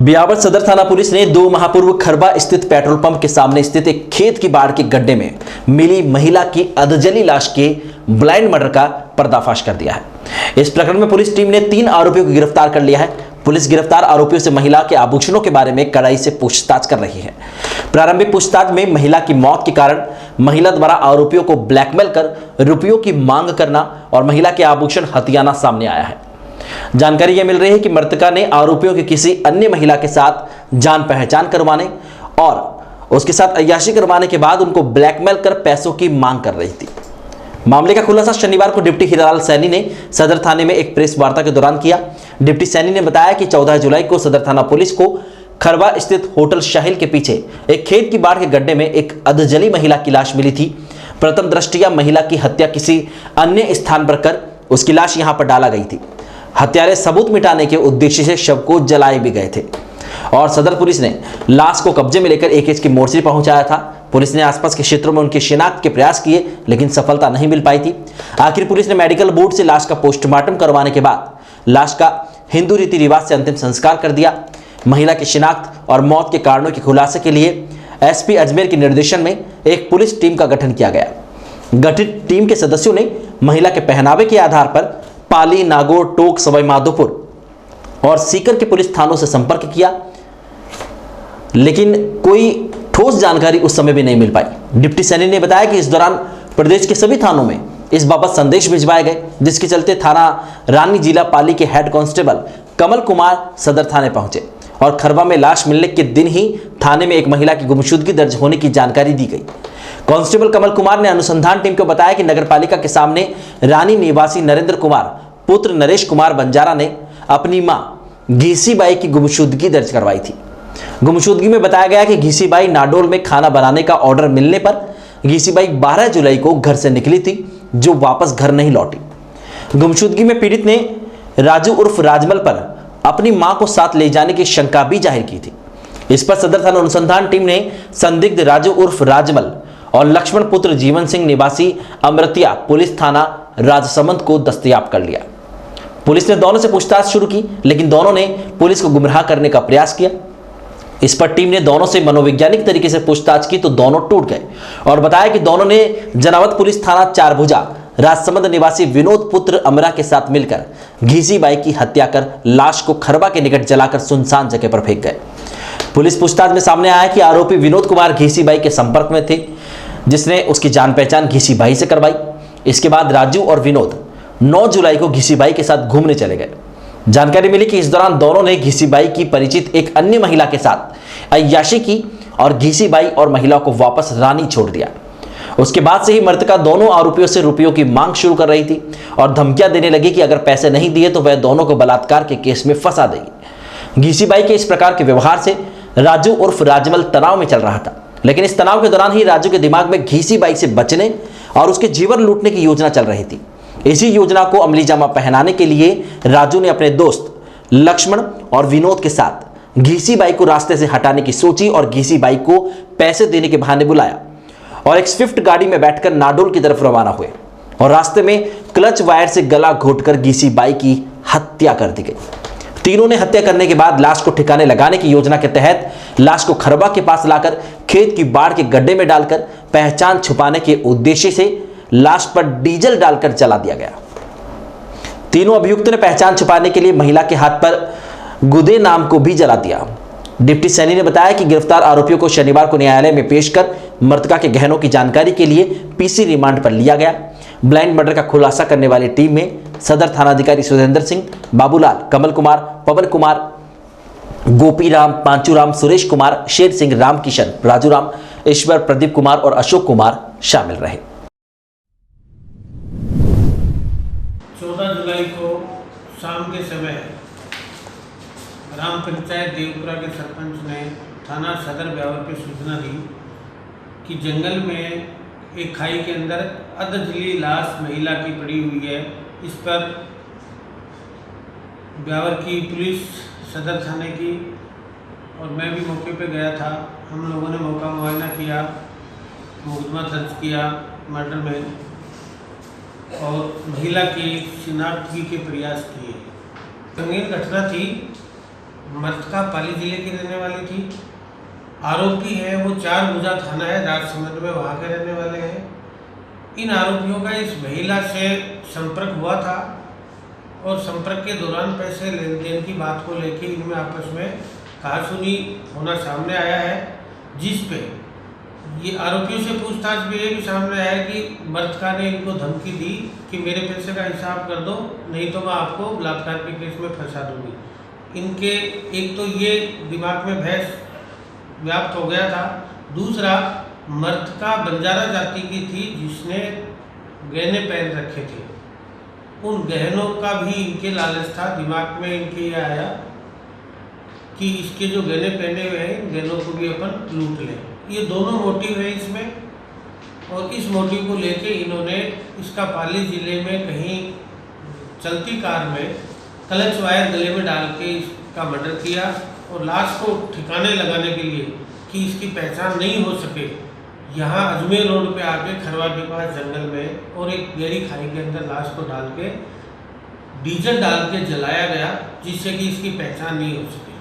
बियावर सदर थाना पुलिस ने 2 माह पूर्व खरबा स्थित पेट्रोल पंप के सामने स्थित एक खेत की बाढ़ के गड्ढे में मिली महिला की अधजली लाश के ब्लाइंड मर्डर का पर्दाफाश कर दिया है। इस प्रकरण में पुलिस टीम ने 3 आरोपियों को गिरफ्तार कर लिया है। पुलिस गिरफ्तार आरोपियों से महिला के आभूषणों के बारे में कड़ाई से पूछताछ कर रही है। प्रारंभिक पूछताछ में महिला की मौत के कारण महिला द्वारा आरोपियों को ब्लैकमेल कर रुपयों की मांग करना और महिला के आभूषण हथियाना सामने आया है। जानकारी यह मिल रही है कि मृतका ने आरोपियों की किसी अन्य महिला के साथ जान पहचान करवाने और उसके साथ अय्याशी करवाने के बाद उनको ब्लैकमेल कर पैसों की मांग कर रही थी। मामले का खुलासा शनिवार को डिप्टी हीरालाल सैनी ने सदर थाने में एक प्रेस वार्ता के दौरान किया। डिप्टी सैनी ने बताया कि 14 जुलाई को सदर थाना पुलिस को खरबा स्थित होटल शाहिल के पीछे एक खेत की बाढ़ के गड्ढे में एक अधजली महिला की लाश मिली थी। प्रथम दृष्टया महिला की हत्या किसी अन्य स्थान पर कर उसकी लाश यहां पर डाला गई थी। हत्यारे सबूत मिटाने के उद्देश्य से शव को जलाए भी गए थे और सदर पुलिस ने लाश को कब्जे में लेकर एकेज की मोर्चरी पहुंचाया था। पुलिस ने आसपास के क्षेत्रों में उनकी शिनाख्त के प्रयास किए लेकिन सफलता नहीं मिल पाई थी। आखिर पुलिस ने मेडिकल बोर्ड से लाश का पोस्टमार्टम करवाने के बाद लाश का हिंदू रीति रिवाज से अंतिम संस्कार कर दिया। महिला की शिनाख्त और मौत के कारणों के खुलासे के लिए एसपी अजमेर के निर्देशन में एक पुलिस टीम का गठन किया गया। गठित टीम के सदस्यों ने महिला के पहनावे के आधार पर पाली, नागौर, टोक, सवाई माधोपुर और सीकर के पुलिस थानों से संपर्क किया लेकिन कोई ठोस जानकारी उस समय भी नहीं मिल पाई। डिप्टी सैनी ने बताया कि इस दौरान प्रदेश के सभी थानों में इस बाबत संदेश भिजवाए गए, जिसके चलते थाना रानी जिला पाली के हेड कांस्टेबल कमल कुमार सदर थाने पहुंचे और खरबा में लाश मिलने के दिन ही थाने में एक महिला की गुमशुदगी दर्ज होने की जानकारी दी गई। कांस्टेबल कमल कुमार ने अनुसंधान टीम को बताया कि नगरपालिका के सामने रानी निवासी नरेंद्र कुमार पुत्र नरेश कुमार बंजारा ने अपनी मां घीसीबाई की गुमशुदगी दर्ज करवाई थी। गुमशुदगी में बताया गया कि घीसीबाई नाडोल में खाना बनाने का ऑर्डर मिलने पर घीसीबाई 12 जुलाई को घर से निकली थी, जो वापस घर नहीं लौटी। गुमशुदगी में पीड़ित ने राजू उर्फ राजमल पर अपनी मां को साथ ले जाने की शंका भी जाहिर की थी। इस पर सदर थाना अनुसंधान टीम ने संदिग्ध राजू उर्फ राजमल और लक्ष्मण पुत्र जीवन सिंह निवासी अमृतिया पुलिस थाना राजसमंद को दस्तयाब कर लिया। पुलिस ने दोनों से पूछताछ शुरू की लेकिन दोनों ने पुलिस को गुमराह करने का प्रयास किया। इस पर टीम ने दोनों से मनोवैज्ञानिक तरीके से पूछताछ की तो दोनों टूट गए और बताया कि दोनों ने जनावत पुलिस थाना चारभुजा राजसमंद निवासी विनोद पुत्र अमरा के साथ मिलकर घीसीबाई की हत्या कर लाश को खरबा के निकट जलाकर सुनसान जगह पर फेंक गए। पुलिस पूछताछ में सामने आया कि आरोपी विनोद कुमार घीसीबाई के संपर्क में थे, जिसने उसकी जान पहचान घीसीबाई से करवाई। इसके बाद राजू और विनोद 9 जुलाई को घीसीबाई के साथ घूमने चले गए। जानकारी मिली कि इस दौरान दोनों ने घीसीबाई की परिचित एक अन्य महिला के साथ अय्याशी की और घीसीबाई और महिला को वापस रानी छोड़ दिया। उसके बाद से ही मृतका दोनों आरोपियों से रुपयों की मांग शुरू कर रही थी और धमकियां देने लगी कि अगर पैसे नहीं दिए तो वह दोनों को बलात्कार के केस में फंसा देगी। घीसीबाई के इस प्रकार के व्यवहार से राजू उर्फ राजमल तनाव में चल रहा था, लेकिन इस तनाव के दौरान ही राजू के दिमाग में घीसीबाई से बचने और उसके जीवन लूटने की योजना चल रही थी। इसी योजना को अमली जामा पहनाने के लिए राजू ने अपने दोस्त लक्ष्मण और विनोद के साथ घीसीबाई को रास्ते से हटाने की सोची और घीसीबाई को पैसे देने के बहाने बुलाया और एक स्विफ्ट गाड़ी में बैठकर नाडोल की तरफ रवाना हुए और रास्ते में क्लच वायर से गला घोंटकर घीसीबाई की हत्या कर दी गई। तीनों ने हत्या करने के बाद लाश को ठिकाने लगाने की योजना के तहत लाश को खरबा के पास लाकर खेत की बाढ़ के गड्ढे में डालकर पहचान छुपाने के उद्देश्य से लाश पर डीजल डालकर जला दिया गया। तीनों अभियुक्त ने पहचान छुपाने के लिए महिला के हाथ पर गुदे नाम को भी जला दिया। डिप्टी सैनी ने बताया कि गिरफ्तार आरोपियों को शनिवार को न्यायालय में पेश कर मृतका के गहनों की जानकारी के लिए पीसी रिमांड पर लिया गया। ब्लाइंड मर्डर का खुलासा करने वाली टीम में सदर थानाधिकारी सुरेंद्र सिंह, बाबूलाल, कमल कुमार, पवन कुमार, गोपीराम, पांचूराम, सुरेश कुमार, शेर सिंह, रामकिशन, राजूराम, ईश्वर, प्रदीप कुमार और अशोक कुमार शामिल रहे। 14 जुलाई को शाम के समय ग्राम पंचायत देवपुरा के सरपंच ने थाना सदर ब्यावर को सूचना दी कि जंगल में एक खाई के अंदर अधजली लाश महिला की पड़ी हुई है। इस पर ब्यावर की पुलिस, सदर थाने की और मैं भी मौके पे गया था। हम लोगों ने मौका मुआयना किया, मुकदमा दर्ज किया मर्डर में और महिला की शिनाख्त के प्रयास किए। संगीन घटना थी मृतका पाली जिले की रहने वाली थी। आरोपी है वो चारभुजा थाना है राजसमंद में, वहाँ के रहने वाले हैं। इन आरोपियों का इस महिला से संपर्क हुआ था और संपर्क के दौरान पैसे लेन देन की बात को लेकर इनमें आपस में कहासुनी होना सामने आया है, जिस पे ये आरोपियों से पूछताछ में ये भी सामने आया कि मृतका ने इनको धमकी दी कि मेरे पैसे का हिसाब कर दो, नहीं तो मैं आपको बलात्कार के केस में फंसा दूंगी। इनके एक तो ये दिमाग में बहस व्याप्त हो गया था, दूसरा मृतका बंजारा जाति की थी जिसने गहने पहन रखे थे। उन गहनों का भी इनके लालच था, दिमाग में इनके ये आया कि इसके जो गहने पहने हुए हैं गहनों को भी अपन लूट लें। ये दोनों मोटिव है इसमें, और इस मोटिव को लेके इन्होंने इसका पाली जिले में कहीं चलती कार में क्लच वायर गले में डाल के इसका मर्डर किया और लाश को ठिकाने लगाने के लिए कि इसकी पहचान नहीं हो सके, यहाँ अजमेर रोड पे आके खरवा के पास जंगल में और एक गहरी खाई के अंदर लाश को डाल के डीजल डाल के जलाया गया, जिससे कि इसकी पहचान नहीं हो सके।